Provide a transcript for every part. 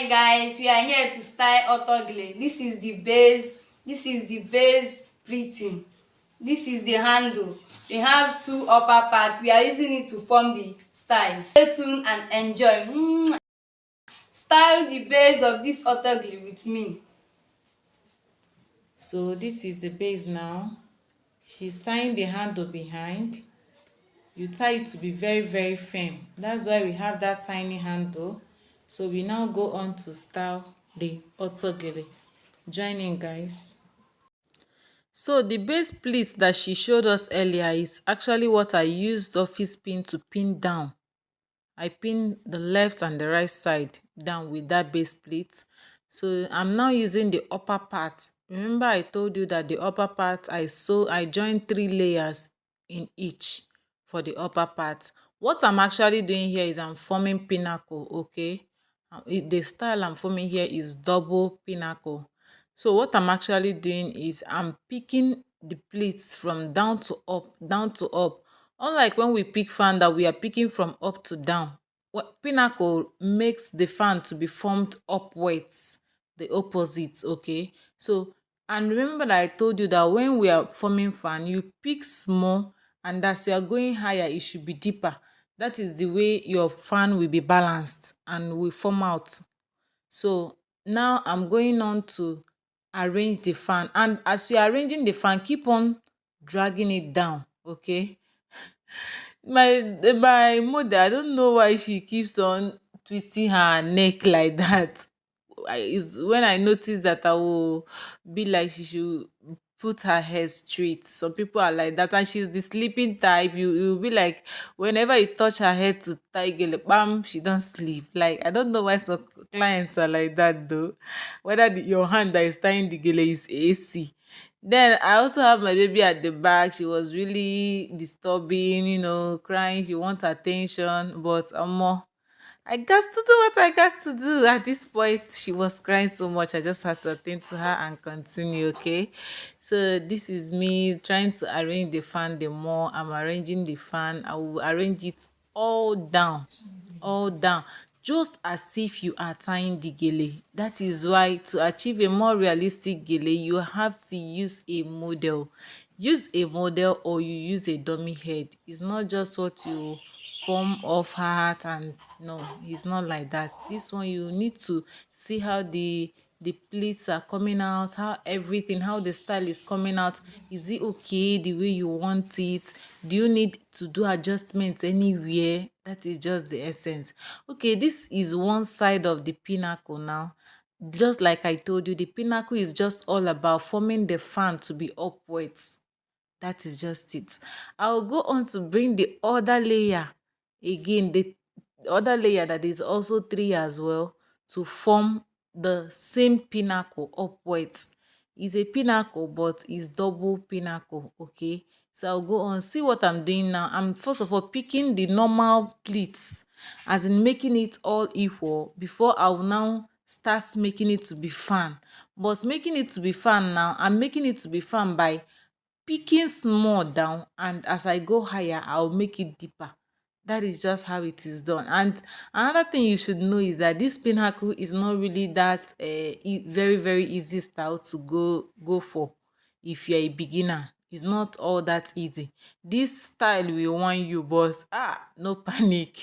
Hi guys, we are here to style Autogele. This is the base. This is the base pleating. This is the handle. We have two upper parts. We are using it to form the styles. Stay tuned and enjoy. Style the base of this Autogele with me. So this is the base now. She's tying the handle behind. You tie it to be very firm. That's why we have that tiny handle. So we now go on to style the Autogele. Join in, guys. So the base pleat that she showed us earlier is actually what I used office pin to pin down. I pin the left and the right side down with that base plate. So I'm now using the upper part. Remember I told you that the upper part I joined 3 layers in each for the upper part. What I'm actually doing here is I'm forming pinnacle, okay? The style I'm forming here is double pinnacle. So what I'm actually doing is I'm picking the pleats from down to up, down to up. Unlike when we pick fan that we are picking from up to down. What Pinnacle makes the fan to be formed upwards, the opposite, okay? So, and remember that I told you that when we are forming fan, you pick small, and as you are going higher, it should be deeper. That is the way your fan will be balanced and will form out. So now I'm going on to arrange the fan, and as you are arranging the fan, keep on dragging it down, okay? My mother, I don't know why she keeps on twisting her neck like that. Is when I notice that I will be like she should put her hair straight. Some people are like that, and she's the sleeping type. You'll be like, whenever you touch her head to tie gele, bam, she don't sleep. Like, I don't know why some clients are like that though. Whether your hand that is tying the gele is AC. Then I also have my baby at the back. She was really disturbing, crying. She wants attention, but I got to do what I got to do. At this point, she was crying so much. I just had to attend to her and continue, okay? So this is me trying to arrange the fan. The more I'm arranging the fan, I will arrange it all down, just as if you are tying the gele. That is why to achieve a more realistic gele, you have to use a model. Use a model or you use a dummy head. It's not just what you form of heart, and no, it's not like that. This one you need to see how the pleats are coming out, how the style is coming out. Is it okay the way you want it? Do you need to do adjustments anywhere? That is just the essence. Okay, this is one side of the pinnacle now. Just like I told you, the pinnacle is just all about forming the fan to be upwards. That is just it. I will go on to bring the other layer again, the other layer that is also 3 as well, to form the same pinnacle upwards. It's a pinnacle, but it's double pinnacle, okay? So I'll go on, see what I'm doing now. I'm first of all picking the normal pleats, as in making it all equal, before I will now start making it to be fan. But making it to be fan now, I'm making it to be fan by picking small down, and as I go higher I'll make it deeper. That is just how it is done. And another thing you should know is that this pinnacle is not really that very easy style to go for. If you're a beginner, it's not all that easy. This style will want you, but no panic.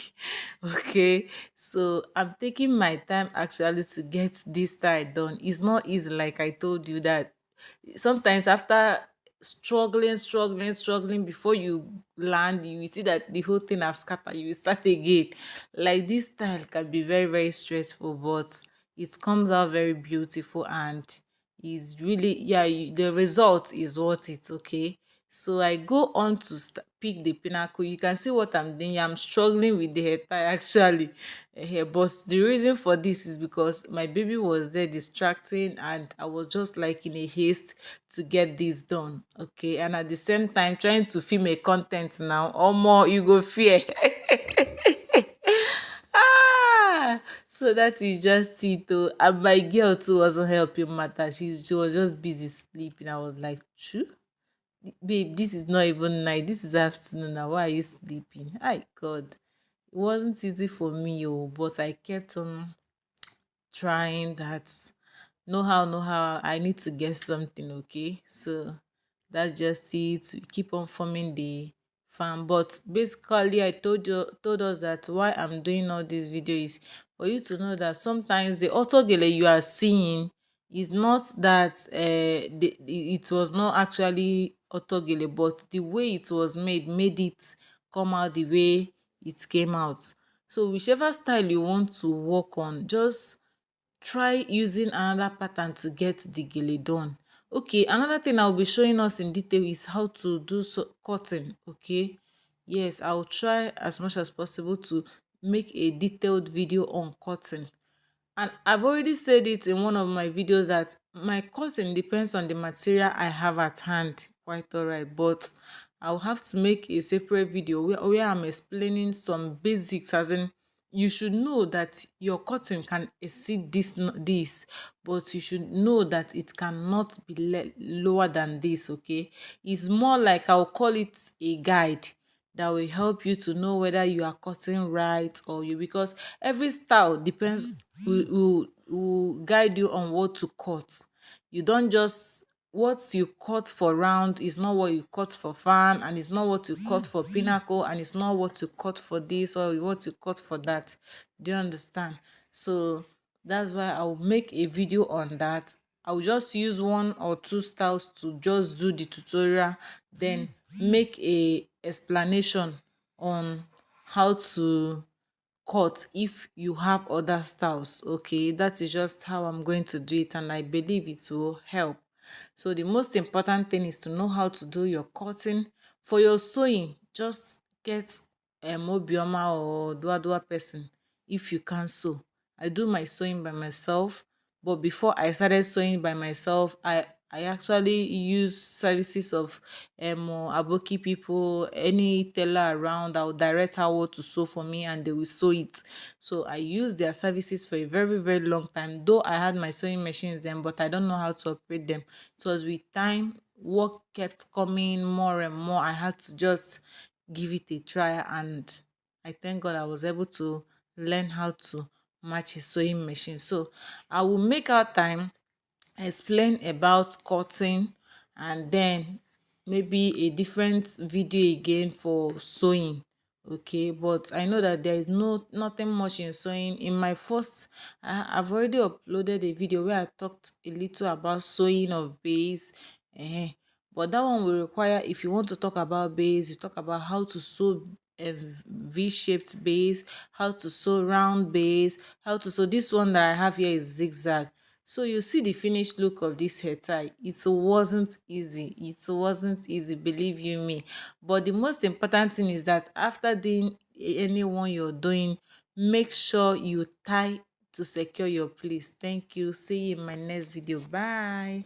Okay, so I'm taking my time actually to get this style done. It's not easy, like I told you that sometimes after struggling before you land, you will see that the whole thing have scattered. You will start again. Like, this style can be very stressful, but it comes out very beautiful, and is really, yeah, the result is worth it, okay? So I go on to pick the pinnacle. You can see what I'm doing. I'm struggling with the hair tie actually. But the reason for this is because my baby was there distracting, and I was just like in a haste to get this done, okay? And at the same time trying to film a content now, or more, you go fear. So that is just it though. And my girl too wasn't helping matter. She was just busy sleeping. I was like, true, babe, this is not even night, this is afternoon now, why are you sleeping? Hi God, it wasn't easy for me, but I kept on trying that. Know how I need to get something, okay? So that's just it. We keep on forming the farm. But basically I told us that why I'm doing all this video is for you to know that sometimes the autogele you are seeing is not that it was not actually autogele, but the way it was made it come out the way it came out. So whichever style you want to work on, just try using another pattern to get the gele done. Okay, another thing I'll be showing us in detail is how to do cutting. Okay, yes, I'll try as much as possible to make a detailed video on cutting. And I've already said it in one of my videos that my cutting depends on the material I have at hand. Quite alright, but I'll have to make a separate video where I'm explaining some basics, as in you should know that your cutting can exceed this, but you should know that it cannot be lower than this. Okay, it's more like I'll call it a guide that will help you to know whether you are cutting right or you, because every style depends, will guide you on what to cut. You don't just, what you cut for round is not what you cut for fan, and it's not what you cut for pinnacle, and it's not what you cut for this or what you cut for that. Do you understand? So that's why I'll make a video on that. I'll just use one or two styles to just do the tutorial, then make a explanation on how to cut if you have other styles. Okay, that is just how I'm going to do it, and I believe it will help. So the most important thing is to know how to do your cutting. For your sewing, just get a mobioma or dua person if you can sew. I do my sewing by myself, but before I started sewing by myself, I actually use services of aboki people, any tailor around. I will direct her what to sew for me and they will sew it. So I used their services for a very long time, though I had my sewing machines then, but I don't know how to operate them. It was with time, work kept coming more and more. I had to just give it a try, and I thank God I was able to learn how to match a sewing machine. So I will make out time, explain about cutting, and then maybe a different video again for sewing. Okay, but I know that there is nothing much in sewing. In my first, I've already uploaded a video where I talked a little about sewing of base. But that one will require, if you want to talk about base, you talk about how to sew a v-shaped base, how to sew round base, how to sew. This one that I have here is zigzag. So you see the finished look of this hair tie. It wasn't easy. It wasn't easy, believe you me. But the most important thing is that after doing any one you're doing, make sure you tie to secure your place. Thank you. See you in my next video. Bye.